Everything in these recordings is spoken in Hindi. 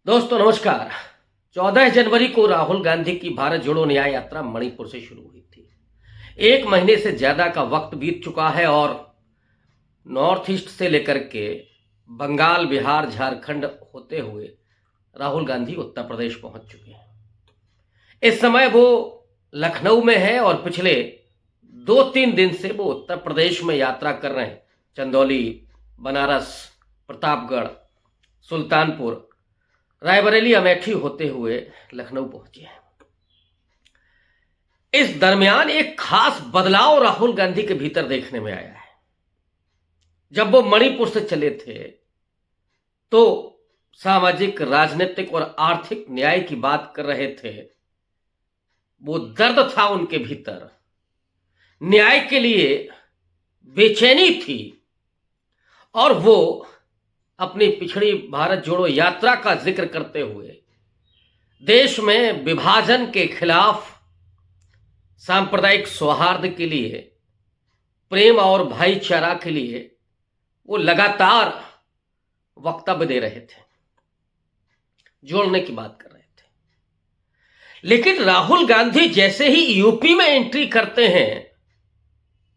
दोस्तों नमस्कार। 14 जनवरी को राहुल गांधी की भारत जोड़ो न्याय यात्रा मणिपुर से शुरू हुई थी। एक महीने से ज्यादा का वक्त बीत चुका है और नॉर्थ ईस्ट से लेकर के बंगाल, बिहार, झारखंड होते हुए राहुल गांधी उत्तर प्रदेश पहुंच चुके हैं। इस समय वो लखनऊ में है और पिछले 2-3 दिन से वो उत्तर प्रदेश में यात्रा कर रहे हैं। चंदौली, बनारस, प्रतापगढ़, सुल्तानपुर, रायबरेली, अमेठी होते हुए लखनऊ पहुंचे हैं। इस दरमियान एक खास बदलाव राहुल गांधी के भीतर देखने में आया है। जब वो मणिपुर से चले थे तो सामाजिक, राजनीतिक और आर्थिक न्याय की बात कर रहे थे। वो दर्द था उनके भीतर, न्याय के लिए बेचैनी थी और वो अपनी पिछड़ी भारत जोड़ो यात्रा का जिक्र करते हुए देश में विभाजन के खिलाफ, सांप्रदायिक सौहार्द के लिए, प्रेम और भाईचारा के लिए वो लगातार वक्तव्य दे रहे थे, जोड़ने की बात कर रहे थे। लेकिन राहुल गांधी जैसे ही यूपी में एंट्री करते हैं,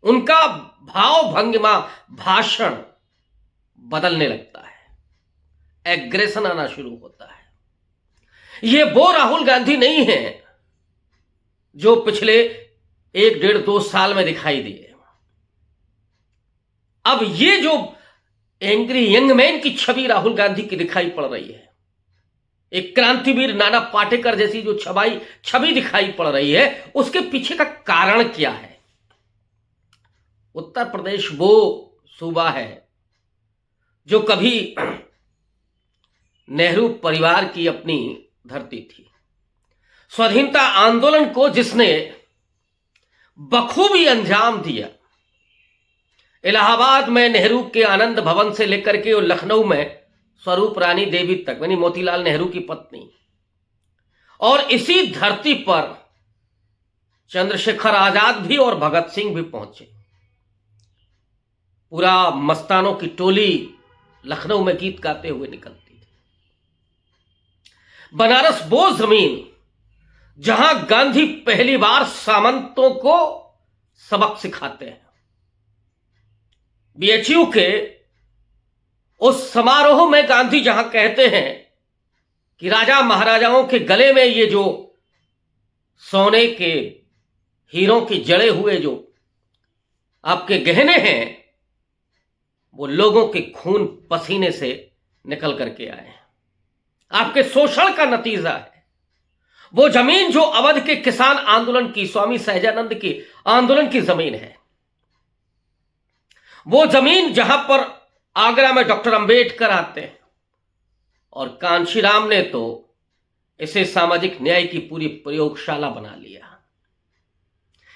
उनका भाव भंगिमा, भाषण बदलने लगता है, एग्रेशन आना शुरू होता है। ये वो राहुल गांधी नहीं है जो पिछले 1-1.5-2 साल में दिखाई दिए। अब ये जो एंग्री यंग मैन की छवि राहुल गांधी की दिखाई पड़ रही है, एक क्रांतिवीर नाना पाटेकर जैसी जो छवि दिखाई पड़ रही है, उसके पीछे का कारण क्या है? उत्तर प्रदेश वो सूबा है जो कभी नेहरू परिवार की अपनी धरती थी। स्वाधीनता आंदोलन को जिसने बखूबी अंजाम दिया, इलाहाबाद में नेहरू के आनंद भवन से लेकर के और लखनऊ में स्वरूप रानी देवी तक, यानी मोतीलाल नेहरू की पत्नी, और इसी धरती पर चंद्रशेखर आजाद भी और भगत सिंह भी पहुंचे। पूरा मस्तानों की टोली लखनऊ में गीत गाते हुए निकलती थी। बनारस वो जमीन जहां गांधी पहली बार सामंतों को सबक सिखाते हैं। बीएचयू के उस समारोह में गांधी जहां कहते हैं कि राजा महाराजाओं के गले में ये जो सोने के हीरों की जड़े हुए जो आपके गहने हैं, वो लोगों के खून पसीने से निकल करके आए हैं, आपके शोषण का नतीजा है। वो जमीन जो अवध के किसान आंदोलन की, स्वामी सहजानंद की आंदोलन की जमीन है, वो जमीन जहां पर आगरा में डॉक्टर अंबेडकर आते हैं और कांशीराम ने तो इसे सामाजिक न्याय की पूरी प्रयोगशाला बना लिया।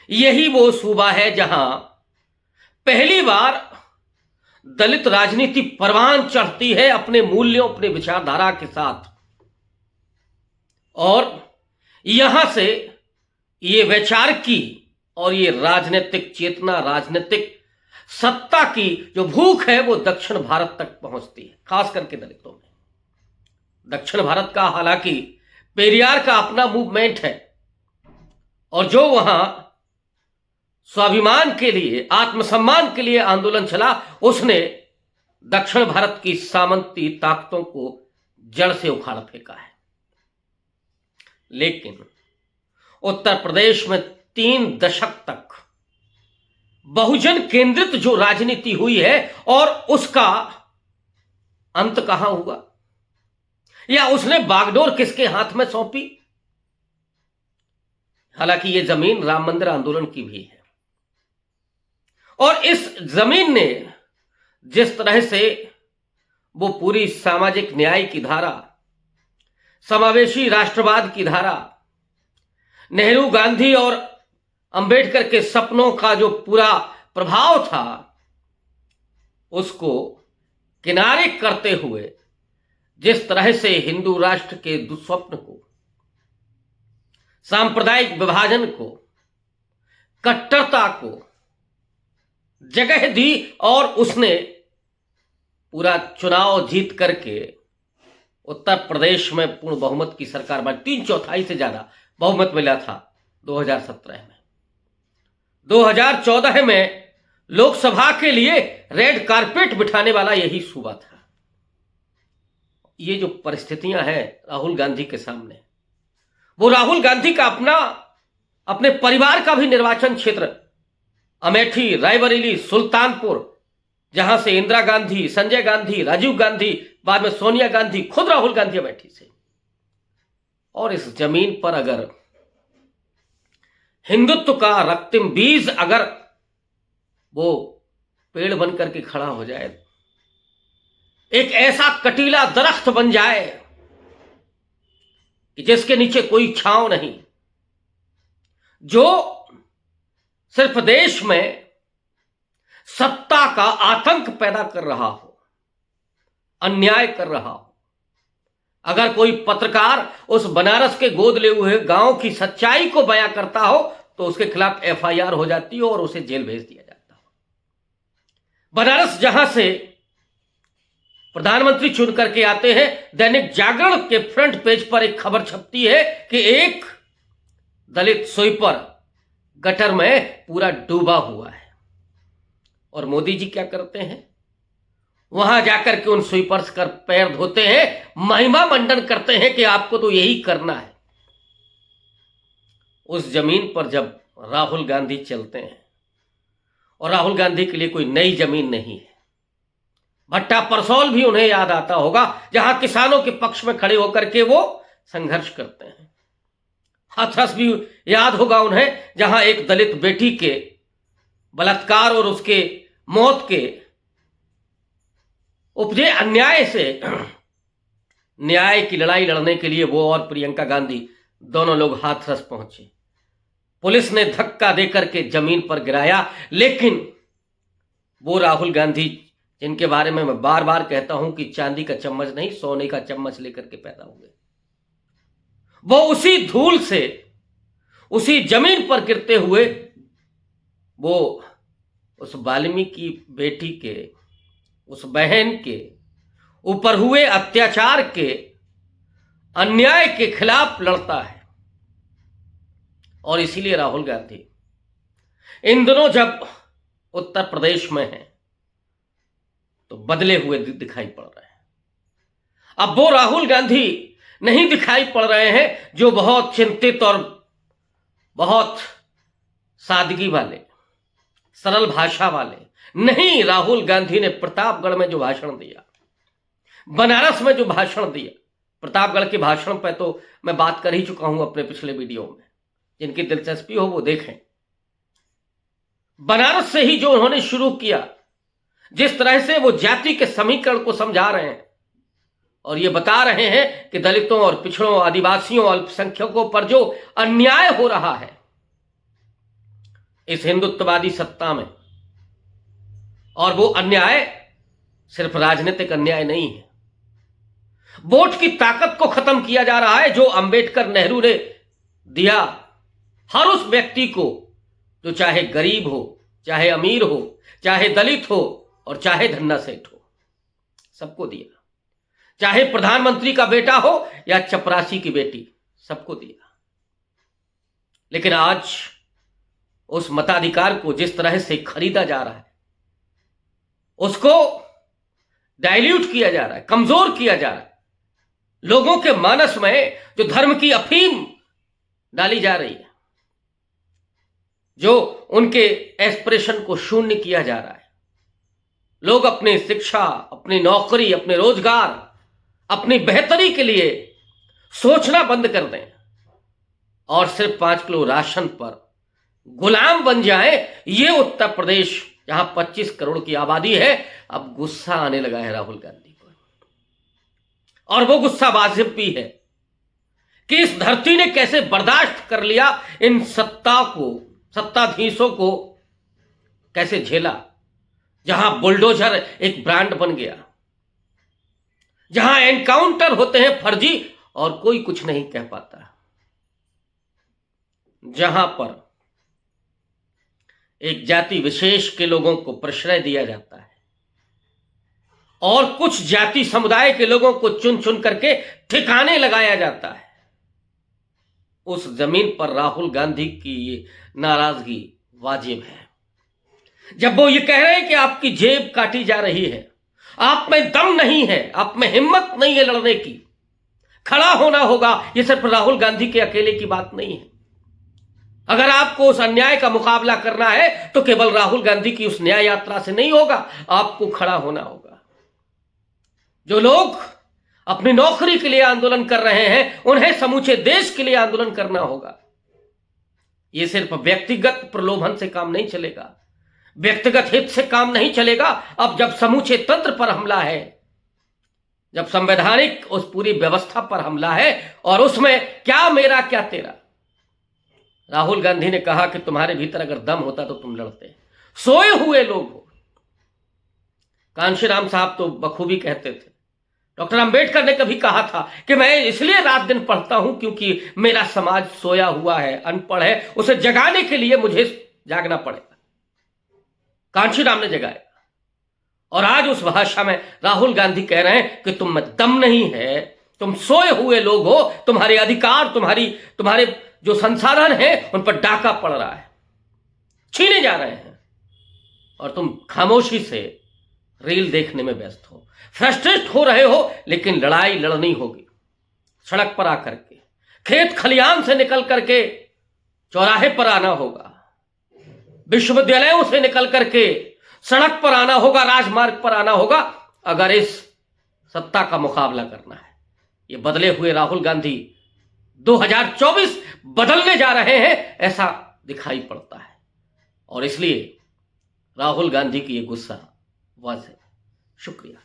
यही वो सूबा है जहां पहली बार दलित राजनीति परवान चढ़ती है अपने मूल्यों, अपने विचारधारा के साथ, और यहां से ये वैचारिक की और ये राजनीतिक चेतना, राजनीतिक सत्ता की जो भूख है, वो दक्षिण भारत तक पहुंचती है, खास करके दलितों में। दक्षिण भारत का हालांकि पेरियार का अपना मूवमेंट है और जो वहां स्वाभिमान के लिए, आत्मसम्मान के लिए आंदोलन चला, उसने दक्षिण भारत की सामंती ताकतों को जड़ से उखाड़ फेंका है। लेकिन उत्तर प्रदेश में 3 दशक तक बहुजन केंद्रित जो राजनीति हुई है, और उसका अंत कहां हुआ, या उसने बागडोर किसके हाथ में सौंपी? हालांकि यह जमीन राम मंदिर आंदोलन की भी है, और इस जमीन ने जिस तरह से वो पूरी सामाजिक न्याय की धारा, समावेशी राष्ट्रवाद की धारा, नेहरू, गांधी और अंबेडकर के सपनों का जो पूरा प्रभाव था, उसको किनारे करते हुए जिस तरह से हिंदू राष्ट्र के दुस्वप्न को, सांप्रदायिक विभाजन को, कट्टरता को जगह दी, और उसने पूरा चुनाव जीत करके उत्तर प्रदेश में पूर्ण बहुमत की सरकार बनी, 3/4 से ज्यादा बहुमत मिला था 2017 में। 2014 में लोकसभा के लिए रेड कारपेट बिठाने वाला यही सूबा था। ये जो परिस्थितियां हैं राहुल गांधी के सामने, वो राहुल गांधी का अपने परिवार का भी निर्वाचन क्षेत्र अमेठी, रायबरेली, सुल्तानपुर, जहां से इंदिरा गांधी, संजय गांधी, राजीव गांधी, बाद में सोनिया गांधी, खुद राहुल गांधी अमेठी से। और इस जमीन पर अगर हिंदुत्व का रक्तिम बीज अगर वो पेड़ बन करके खड़ा हो जाए, एक ऐसा कटीला दरख्त बन जाए कि जिसके नीचे कोई छांव नहीं, जो सिर्फ देश में सत्ता का आतंक पैदा कर रहा हो, अन्याय कर रहा हो। अगर कोई पत्रकार उस बनारस के गोद ले हुए गांव की सच्चाई को बयां करता हो तो उसके खिलाफ एफआईआर हो जाती है और उसे जेल भेज दिया जाता हो। बनारस जहां से प्रधानमंत्री चुन करके आते हैं, दैनिक जागरण के फ्रंट पेज पर एक खबर छपती है कि एक दलित स्वीपर गटर में पूरा डूबा हुआ है। और मोदी जी क्या करते हैं, वहां जाकर के उन स्वीपर्स का पैर धोते हैं, महिमा मंडन करते हैं कि आपको तो यही करना है। उस जमीन पर जब राहुल गांधी चलते हैं, और राहुल गांधी के लिए कोई नई जमीन नहीं है, भट्टा परसौल भी उन्हें याद आता होगा, जहां किसानों के पक्ष में खड़े होकर के वो संघर्ष करते हैं। हाथरस भी याद होगा उन्हें, जहां एक दलित बेटी के बलात्कार और उसके मौत के उपजे अन्याय से न्याय की लड़ाई लड़ने के लिए वो और प्रियंका गांधी दोनों लोग हाथरस पहुंचे। पुलिस ने धक्का देकर के जमीन पर गिराया, लेकिन वो राहुल गांधी जिनके बारे में मैं बार बार कहता हूं कि चांदी का चम्मच नहीं, सोने का चम्मच लेकर के पैदा हुए, वो उसी धूल से, उसी जमीन पर गिरते हुए वो उस वाल्मीकि बेटी के, उस बहन के ऊपर हुए अत्याचार के, अन्याय के खिलाफ लड़ता है। और इसीलिए राहुल गांधी इन दिनों जब उत्तर प्रदेश में हैं तो बदले हुए दिखाई पड़ रहे हैं। अब वो राहुल गांधी नहीं दिखाई पड़ रहे हैं जो बहुत चिंतित और बहुत सादगी वाले, सरल भाषा वाले। नहीं, राहुल गांधी ने प्रतापगढ़ में जो भाषण दिया, बनारस में जो भाषण दिया, प्रतापगढ़ के भाषण पर तो मैं बात कर ही चुका हूं अपने पिछले वीडियो में, जिनकी दिलचस्पी हो वो देखें। बनारस से ही जो उन्होंने शुरू किया, जिस तरह से वो जाति के समीकरण को समझा रहे हैं और ये बता रहे हैं कि दलितों और पिछड़ों, आदिवासियों, अल्पसंख्यकों पर जो अन्याय हो रहा है इस हिंदुत्ववादी सत्ता में, और वो अन्याय सिर्फ राजनीतिक अन्याय नहीं है, वोट की ताकत को खत्म किया जा रहा है जो अंबेडकर, नेहरू ने दिया हर उस व्यक्ति को, जो चाहे गरीब हो, चाहे अमीर हो, चाहे दलित हो और चाहे धन्ना सेठ हो, सबको दिया। चाहे प्रधानमंत्री का बेटा हो या चपरासी की बेटी, सबको दिया। लेकिन आज उस मताधिकार को जिस तरह से खरीदा जा रहा है, उसको डाइल्यूट किया जा रहा है, कमजोर किया जा रहा है, लोगों के मानस में जो धर्म की अफीम डाली जा रही है, जो उनके एस्पिरेशन को शून्य किया जा रहा है, लोग अपनी शिक्षा, अपनी नौकरी, अपने रोजगार, अपनी बेहतरी के लिए सोचना बंद कर दें और सिर्फ 5 किलो राशन पर गुलाम बन जाए। ये उत्तर प्रदेश जहां 25 करोड़ की आबादी है, अब गुस्सा आने लगा है राहुल गांधी को, और वो गुस्सा वाजिब भी है कि इस धरती ने कैसे बर्दाश्त कर लिया, इन सत्ताधीशों को कैसे झेला, जहां बुलडोजर एक ब्रांड बन गया, जहां एनकाउंटर होते हैं फर्जी और कोई कुछ नहीं कह पाता, जहां पर एक जाति विशेष के लोगों को प्रश्रय दिया जाता है, और कुछ जाति समुदाय के लोगों को चुन चुन करके ठिकाने लगाया जाता है। उस जमीन पर राहुल गांधी की ये नाराजगी वाजिब है। जब वो ये कह रहे हैं कि आपकी जेब काटी जा रही है, आप में दम नहीं है, आप में हिम्मत नहीं है लड़ने की, खड़ा होना होगा, ये सिर्फ राहुल गांधी के अकेले की बात नहीं है। अगर आपको उस अन्याय का मुकाबला करना है तो केवल राहुल गांधी की उस न्याय यात्रा से नहीं होगा, आपको खड़ा होना होगा। जो लोग अपनी नौकरी के लिए आंदोलन कर रहे हैं, उन्हें समूचे देश के लिए आंदोलन करना होगा। यह सिर्फ व्यक्तिगत प्रलोभन से काम नहीं चलेगा, व्यक्तिगत हित से काम नहीं चलेगा। अब जब समूचे तंत्र पर हमला है, जब संवैधानिक उस पूरी व्यवस्था पर हमला है, और उसमें क्या मेरा क्या तेरा। राहुल गांधी ने कहा कि तुम्हारे भीतर अगर दम होता तो तुम लड़ते, सोए हुए लोग हो। कांशीराम साहब तो बखूबी कहते थे, डॉक्टर अंबेडकर ने कभी कहा था कि मैं इसलिए रात दिन पढ़ता हूं क्योंकि मेरा समाज सोया हुआ है, अनपढ़ है, उसे जगाने के लिए मुझे जागना पड़ेगा। कांशीराम ने जगाया, और आज उस भाषा में राहुल गांधी कह रहे हैं कि तुम में दम नहीं है, तुम सोए हुए लोग हो, तुम्हारे अधिकार, तुम्हारे जो संसाधन है उन पर डाका पड़ रहा है, छीने जा रहे हैं, और तुम खामोशी से रील देखने में व्यस्त हो, फ्रस्ट्रेट हो रहे हो। लेकिन लड़ाई लड़नी होगी, सड़क पर आकर के, खेत खलियान से निकल करके चौराहे पर आना होगा, विश्वविद्यालयों से निकल करके सड़क पर आना होगा, राजमार्ग पर आना होगा, अगर इस सत्ता का मुकाबला करना है। ये बदले हुए राहुल गांधी 2024 बदलने जा रहे हैं, ऐसा दिखाई पड़ता है। और इसलिए राहुल गांधी की ये गुस्सा वाज़ेह। शुक्रिया।